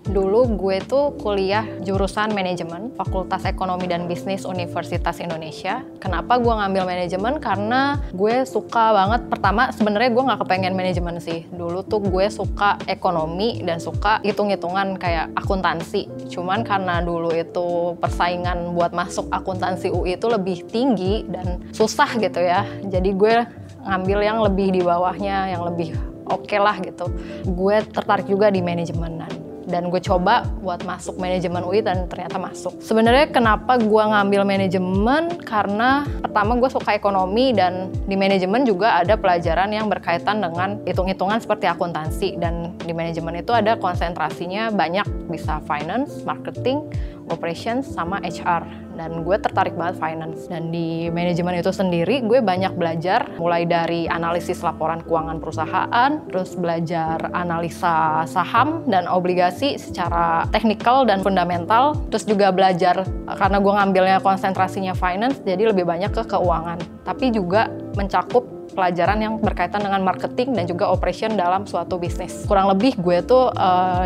Dulu gue tuh kuliah jurusan manajemen, Fakultas Ekonomi dan Bisnis Universitas Indonesia. Kenapa gue ngambil manajemen? Karena gue suka banget, pertama sebenarnya gue nggak kepengen manajemen sih. Dulu tuh gue suka ekonomi dan suka hitung-hitungan kayak akuntansi. Cuman karena dulu itu persaingan buat masuk akuntansi UI itu lebih tinggi dan susah gitu ya. Jadi gue ngambil yang lebih di bawahnya, yang lebih oke lah gitu. Gue tertarik juga di manajemen dan gue coba buat masuk manajemen UI dan ternyata masuk. Sebenarnya kenapa gue ngambil manajemen? Karena pertama gue suka ekonomi dan di manajemen juga ada pelajaran yang berkaitan dengan hitung-hitungan seperti akuntansi, dan di manajemen itu ada konsentrasinya banyak, bisa finance, marketing, operations, sama HR. Dan gue tertarik banget finance. Dan di manajemen itu sendiri gue banyak belajar, mulai dari analisis laporan keuangan perusahaan, terus belajar analisa saham dan obligasi secara teknikal dan fundamental, terus juga belajar, karena gue ngambilnya konsentrasinya finance, jadi lebih banyak ke keuangan. Tapi juga mencakup pelajaran yang berkaitan dengan marketing dan juga operation dalam suatu bisnis. Kurang lebih gue tuh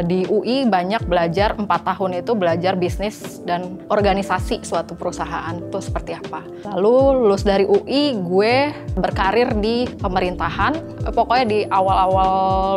di UI banyak belajar, 4 tahun itu belajar bisnis dan organisasi suatu perusahaan itu seperti apa. Lalu lulus dari UI, gue berkarir di pemerintahan. Pokoknya di awal-awal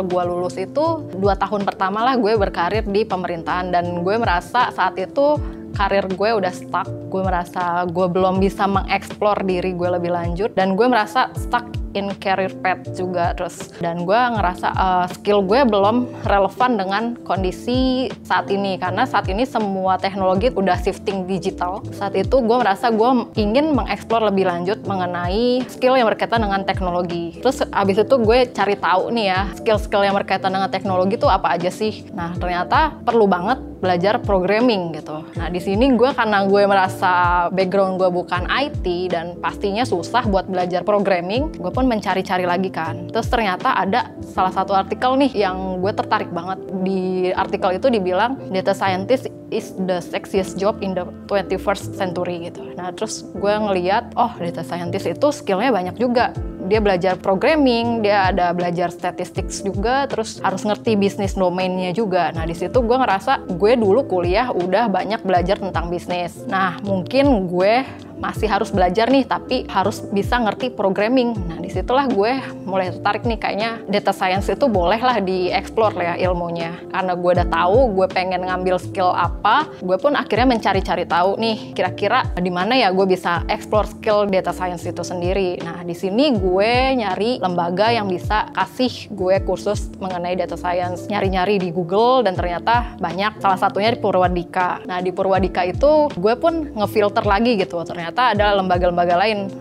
gue lulus itu 2 tahun pertama lah gue berkarir di pemerintahan, dan gue merasa saat itu karir gue udah stuck. Gue merasa gue belum bisa mengeksplor diri gue lebih lanjut, dan gue merasa stuck in career path juga terus. Dan gue ngerasa skill gue belum relevan dengan kondisi saat ini, karena saat ini semua teknologi udah shifting digital. Saat itu gue merasa gue ingin mengeksplor lebih lanjut mengenai skill yang berkaitan dengan teknologi. Terus abis itu gue cari tahu nih ya, skill-skill yang berkaitan dengan teknologi itu apa aja sih. Nah ternyata perlu banget belajar programming gitu. Nah di sini gue, karena gue merasa background gue bukan IT dan pastinya susah buat belajar programming, gue pun mencari-cari lagi kan. Terus ternyata ada salah satu artikel nih yang gue tertarik banget. Di artikel itu dibilang data scientist is the sexiest job in the 21st century gitu. Nah terus gue ngeliat, oh data scientist itu skillnya banyak juga. Dia belajar programming, dia ada belajar statistics juga, terus harus ngerti bisnis domainnya juga. Nah di situ gue ngerasa gue dulu kuliah udah banyak belajar tentang bisnis. Nah mungkin gue masih harus belajar nih, tapi harus bisa ngerti programming. Nah disitulah gue mulai tertarik nih, kayaknya data science itu boleh lah dieksplor ya ilmunya. Karena gue udah tahu gue pengen ngambil skill apa, gue pun akhirnya mencari-cari tahu nih kira-kira di mana ya gue bisa explore skill data science itu sendiri. Nah di sini gue nyari lembaga yang bisa kasih gue kursus mengenai data science. Nyari-nyari di Google dan ternyata banyak, salah satunya di Purwadika. Nah di Purwadika itu gue pun ngefilter lagi gitu, ternyata ada lembaga-lembaga lain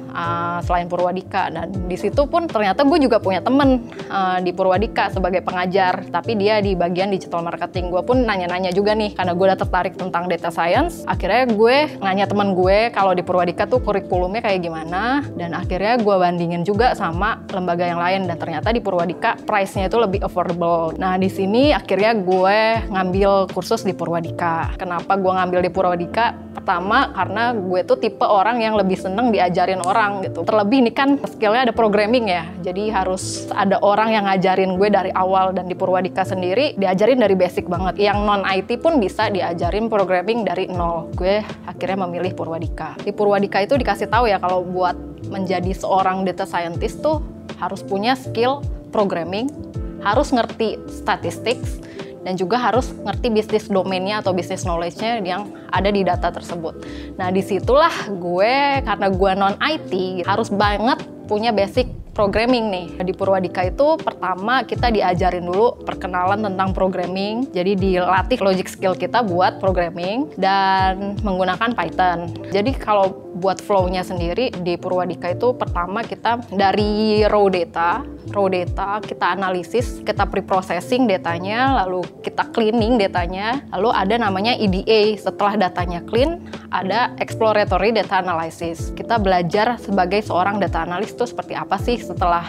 selain Purwadika. Dan di situ pun ternyata gue juga punya temen di Purwadika sebagai pengajar, tapi dia di bagian digital marketing. Gue pun nanya-nanya juga nih, karena gue udah tertarik tentang data science. Akhirnya gue nanya temen gue kalau di Purwadika tuh kurikulumnya kayak gimana, dan akhirnya gue bandingin juga sama lembaga yang lain, dan ternyata di Purwadika price-nya itu lebih affordable. Nah di sini akhirnya gue ngambil kursus di Purwadika. Kenapa gue ngambil di Purwadika? Pertama karena gue tuh tipe orang yang lebih seneng diajarin orang gitu. Terlebih ini kan skillnya ada programming ya, jadi harus ada orang yang ngajarin gue dari awal. Dan di Purwadika sendiri diajarin dari basic banget. Yang non IT pun bisa diajarin programming dari nol. Gue akhirnya memilih Purwadika. Di Purwadika itu dikasih tahu ya, kalau buat menjadi seorang data scientist tuh harus punya skill programming, harus ngerti statistics, dan juga harus ngerti bisnis domainnya atau bisnis knowledge-nya yang ada di data tersebut. Nah disitulah gue, karena gue non-IT, harus banget punya basic programming nih. Di Purwadika itu pertama kita diajarin dulu perkenalan tentang programming. Jadi dilatih logic skill kita buat programming dan menggunakan Python. Jadi kalau buat flow-nya sendiri di Purwadika itu pertama kita dari raw data kita analisis, kita pre-processing datanya, lalu kita cleaning datanya, lalu ada namanya EDA. Setelah datanya clean, ada exploratory data analysis. Kita belajar sebagai seorang data analis itu seperti apa sih setelah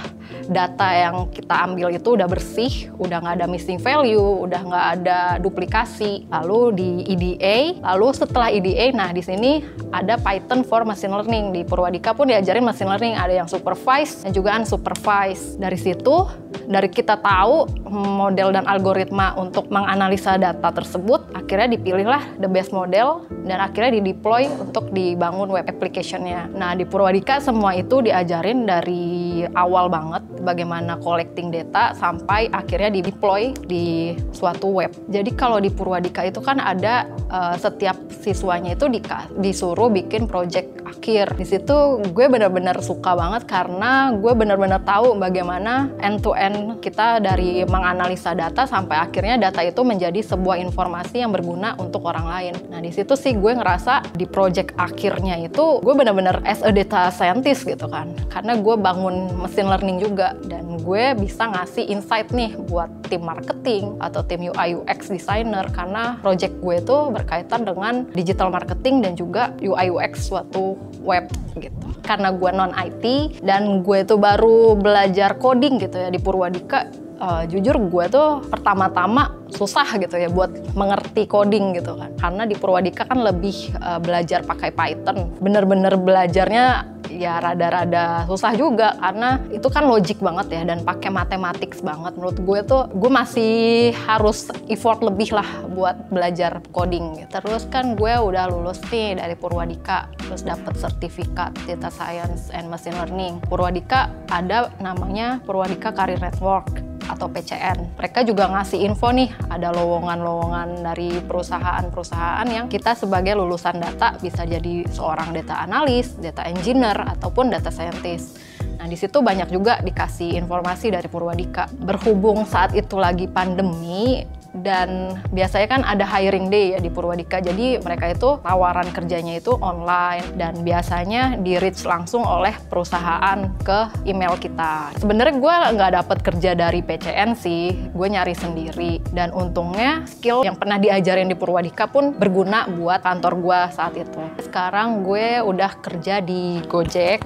data yang kita ambil itu udah bersih, udah nggak ada missing value, udah nggak ada duplikasi. Lalu di EDA, lalu setelah EDA, nah di sini ada Python for machine learning. Di Purwadika pun diajarin machine learning, ada yang supervised dan juga unsupervised. Dari situ, dari kita tahu model dan algoritma untuk menganalisa data tersebut, akhirnya dipilihlah the best model dan akhirnya dideploy untuk dibangun web application-nya. Nah, di Purwadika semua itu diajarin dari awal banget bagaimana collecting data sampai akhirnya dideploy di suatu web. Jadi kalau di Purwadika itu kan ada setiap siswanya itu disuruh bikin project akhir. Di situ gue benar-benar suka banget karena gue benar-benar tahu bagaimana end-to-end kita dari menganalisa data sampai akhirnya data itu menjadi sebuah informasi yang berguna untuk orang lain. Nah, di situ sih gue ngerasa di project akhirnya itu gue benar-benar as a data scientist gitu kan. Karena gue bangun machine learning juga dan gue bisa ngasih insight nih buat tim marketing atau tim UI UX designer karena project gue itu berkaitan dengan digital marketing dan juga UI UX suatu web gitu. Karena gue non IT dan gue tuh baru belajar coding gitu ya di Purwadika, jujur gue tuh pertama-tama susah gitu ya buat mengerti coding gitu kan. Karena di Purwadika kan lebih belajar pakai Python. Bener-bener belajarnya ya rada-rada susah juga karena itu kan logik banget ya dan pakai mathematics banget. Menurut gue tuh gue masih harus effort lebih lah buat belajar coding gitu. Terus kan gue udah lulus nih dari Purwadika, terus dapet sertifikat Data Science and Machine Learning. Purwadika ada namanya Purwadika Career Network atau PCN. Mereka juga ngasih info nih, ada lowongan-lowongan dari perusahaan-perusahaan yang kita sebagai lulusan data bisa jadi seorang data analis, data engineer, ataupun data scientist. Nah, di situ banyak juga dikasih informasi dari Purwadika. Berhubung saat itu lagi pandemi, dan biasanya kan ada hiring day ya di Purwadika, jadi mereka itu tawaran kerjanya itu online dan biasanya di reach langsung oleh perusahaan ke email kita. Sebenarnya gue nggak dapet kerja dari PCN sih, gue nyari sendiri dan untungnya skill yang pernah diajarin di Purwadika pun berguna buat kantor gue saat itu. Sekarang gue udah kerja di Gojek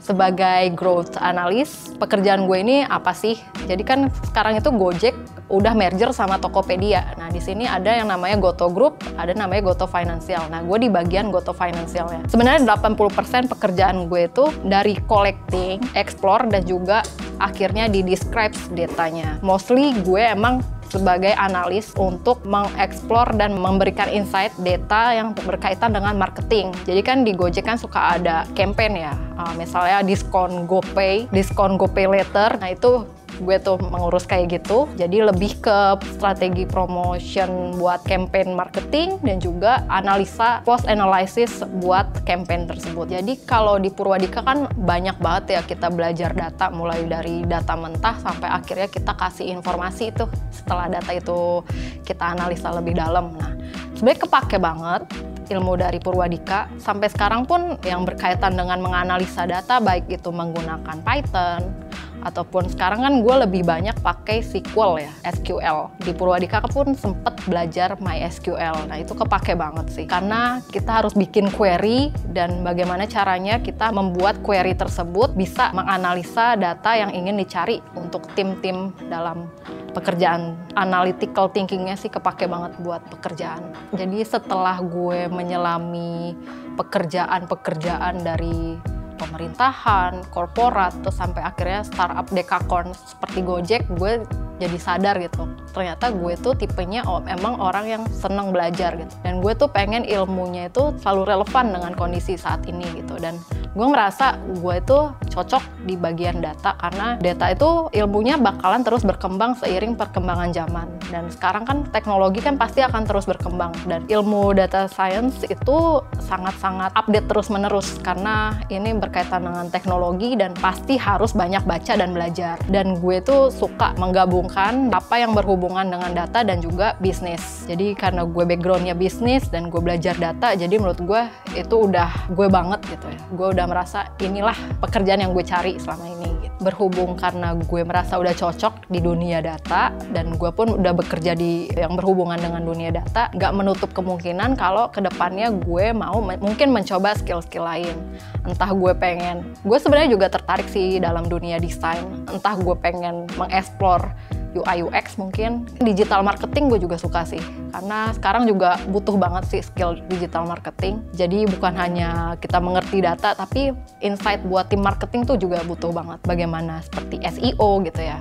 sebagai growth analyst. Pekerjaan gue ini apa sih? Jadi kan sekarang itu Gojek udah merger sama Tokopedia. Nah, di sini ada yang namanya Goto Group, ada namanya Goto Financial. Nah, gue di bagian Goto Financialnya. Sebenarnya 80% pekerjaan gue itu dari collecting, explore, dan juga akhirnya di-describe datanya. Mostly gue emang sebagai analis untuk mengeksplor dan memberikan insight data yang berkaitan dengan marketing. Jadi kan di Gojek kan suka ada campaign ya, misalnya diskon GoPay, diskon GoPay later. Nah, itu gue tuh mengurus kayak gitu. Jadi lebih ke strategi promotion buat campaign marketing dan juga analisa post analysis buat campaign tersebut. Jadi kalau di Purwadika kan banyak banget ya kita belajar data, mulai dari data mentah sampai akhirnya kita kasih informasi itu setelah data itu kita analisa lebih dalam. Nah, sebenarnya kepake banget ilmu dari Purwadika. Sampai sekarang pun yang berkaitan dengan menganalisa data, baik itu menggunakan Python, ataupun sekarang kan gue lebih banyak pakai SQL ya, SQL. Di Purwadika pun sempet belajar MySQL. Nah, itu kepake banget sih. Karena kita harus bikin query dan bagaimana caranya kita membuat query tersebut bisa menganalisa data yang ingin dicari untuk tim-tim dalam pekerjaan. Analytical thinkingnya sih kepake banget buat pekerjaan. Jadi setelah gue menyelami pekerjaan-pekerjaan dari pemerintahan, korporat, terus sampai akhirnya startup dekakorn seperti Gojek, gue jadi sadar gitu. Ternyata gue tuh tipenya emang orang yang seneng belajar gitu. Dan gue tuh pengen ilmunya itu selalu relevan dengan kondisi saat ini gitu. Dan gue ngerasa gue itu cocok di bagian data karena data itu ilmunya bakalan terus berkembang seiring perkembangan zaman. Dan sekarang kan teknologi kan pasti akan terus berkembang. Dan ilmu data science itu sangat-sangat update terus-menerus karena ini berkaitan dengan teknologi dan pasti harus banyak baca dan belajar. Dan gue tuh suka menggabungkan apa yang berhubungan dengan data dan juga bisnis. Jadi karena gue backgroundnya bisnis dan gue belajar data, jadi menurut gue itu udah gue banget gitu ya. Gue udah merasa inilah pekerjaan yang gue cari selama ini gitu. berhubung karena gue merasa udah cocok di dunia data dan gue pun udah bekerja di yang berhubungan dengan dunia data, nggak menutup kemungkinan kalau kedepannya gue mau mungkin mencoba skill-skill lain. Entah gue sebenarnya juga tertarik sih dalam dunia desain, entah gue pengen mengeksplor UI UX mungkin. Digital marketing gue juga suka sih, karena sekarang juga butuh banget sih skill digital marketing. Jadi bukan hanya kita mengerti data, tapi insight buat tim marketing tuh juga butuh banget. Bagaimana seperti SEO gitu ya,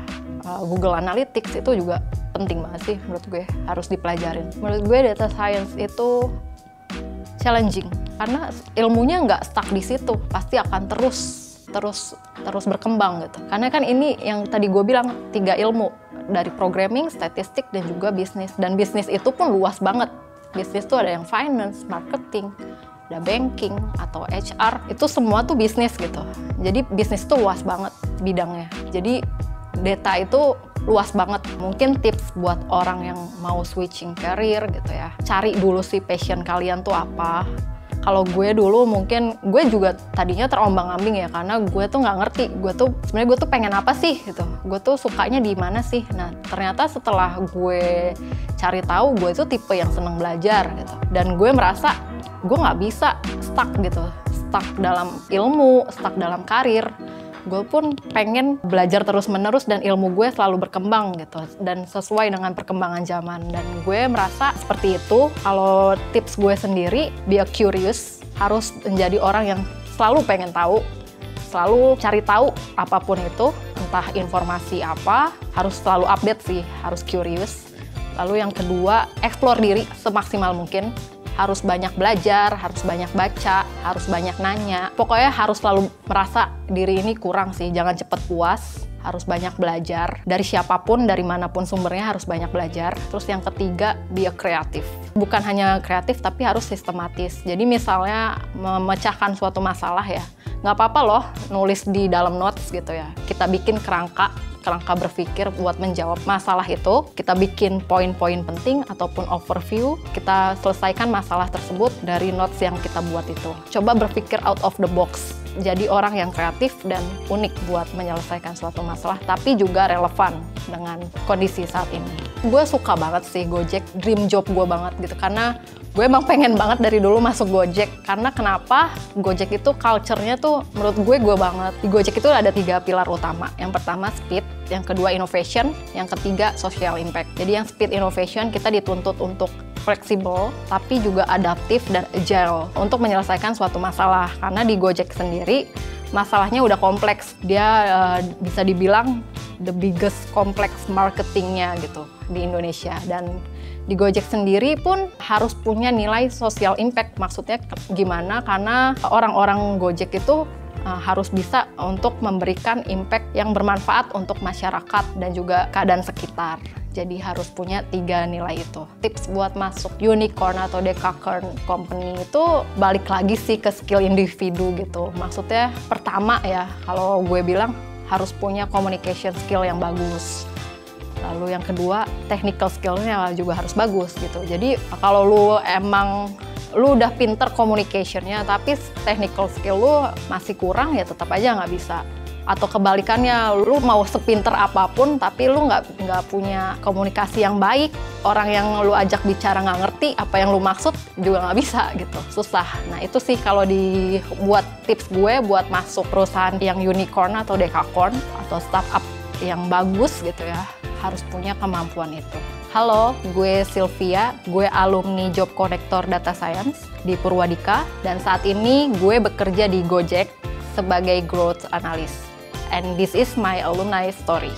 Google Analytics itu juga penting banget sih menurut gue, harus dipelajarin. Menurut gue data science itu challenging, karena ilmunya nggak stuck di situ, pasti akan terus berkembang gitu. Karena kan ini yang tadi gue bilang 3 ilmu, dari programming, statistik, dan juga bisnis. Dan bisnis itu pun luas banget. Bisnis tuh ada yang finance, marketing, ada banking, atau HR. Itu semua tuh bisnis gitu. Jadi bisnis tuh luas banget bidangnya. Jadi data itu luas banget. Mungkin tips buat orang yang mau switching career gitu ya. Cari dulu sih passion kalian tuh apa. Kalau gue dulu mungkin gue juga tadinya terombang-ambing ya, karena gue tuh nggak ngerti sebenarnya gue tuh pengen apa sih gitu, gue tuh sukanya di mana sih. Nah ternyata setelah gue cari tahu, gue tuh tipe yang seneng belajar gitu, dan gue merasa gue nggak bisa stuck dalam ilmu, stuck dalam karir. Gue pun pengen belajar terus-menerus dan ilmu gue selalu berkembang gitu, dan sesuai dengan perkembangan zaman. Dan gue merasa seperti itu. Kalau tips gue sendiri, be a curious, harus menjadi orang yang selalu pengen tahu, selalu cari tahu apapun itu, entah informasi apa, harus selalu update sih, harus curious. Lalu yang kedua, explore diri semaksimal mungkin. Harus banyak belajar, harus banyak baca, harus banyak nanya. Pokoknya harus selalu merasa diri ini kurang sih, jangan cepet puas. Harus banyak belajar, dari siapapun, dari manapun sumbernya harus banyak belajar. Terus yang ketiga, be a kreatif. Bukan hanya kreatif, tapi harus sistematis. Jadi misalnya memecahkan suatu masalah ya, nggak apa-apa loh nulis di dalam notes gitu ya. Kita bikin kerangka berpikir buat menjawab masalah itu. Kita bikin poin-poin penting ataupun overview. Kita selesaikan masalah tersebut dari notes yang kita buat itu. Coba berpikir out of the box. Jadi orang yang kreatif dan unik buat menyelesaikan suatu masalah, tapi juga relevan dengan kondisi saat ini. Gue suka banget sih Gojek, dream job gue banget gitu, karena gue emang pengen banget dari dulu masuk Gojek. Karena kenapa? Gojek itu culture-nya tuh menurut gue banget. Di Gojek itu ada 3 pilar utama. Yang pertama speed, yang kedua innovation, yang ketiga social impact. Jadi yang speed innovation kita dituntut untuk fleksibel, tapi juga adaptif dan agile untuk menyelesaikan suatu masalah. Karena di Gojek sendiri masalahnya udah kompleks. Dia bisa dibilang the biggest complex marketingnya gitu di Indonesia. Dan di Gojek sendiri pun harus punya nilai social impact. Maksudnya gimana? Karena orang-orang Gojek itu harus bisa untuk memberikan impact yang bermanfaat untuk masyarakat dan juga keadaan sekitar. Jadi harus punya 3 nilai itu. Tips buat masuk unicorn atau decacorn company itu balik lagi sih ke skill individu gitu. Maksudnya pertama ya, kalau gue bilang harus punya communication skill yang bagus. Lalu yang kedua, technical skill-nya juga harus bagus gitu. Jadi kalau lu udah pinter communication-nya, tapi technical skill lu masih kurang, ya tetap aja nggak bisa. Atau kebalikannya, lu mau sepinter apapun, tapi lu nggak punya komunikasi yang baik, orang yang lu ajak bicara nggak ngerti apa yang lu maksud, juga nggak bisa gitu, susah. Nah itu sih kalau buat tips gue buat masuk perusahaan yang unicorn atau decacorn atau startup yang bagus gitu ya, harus punya kemampuan itu. Halo, gue Sylvia, gue alumni Job Connector Data Science di Purwadika, dan saat ini gue bekerja di Gojek sebagai Growth Analyst. And this is my alumni story.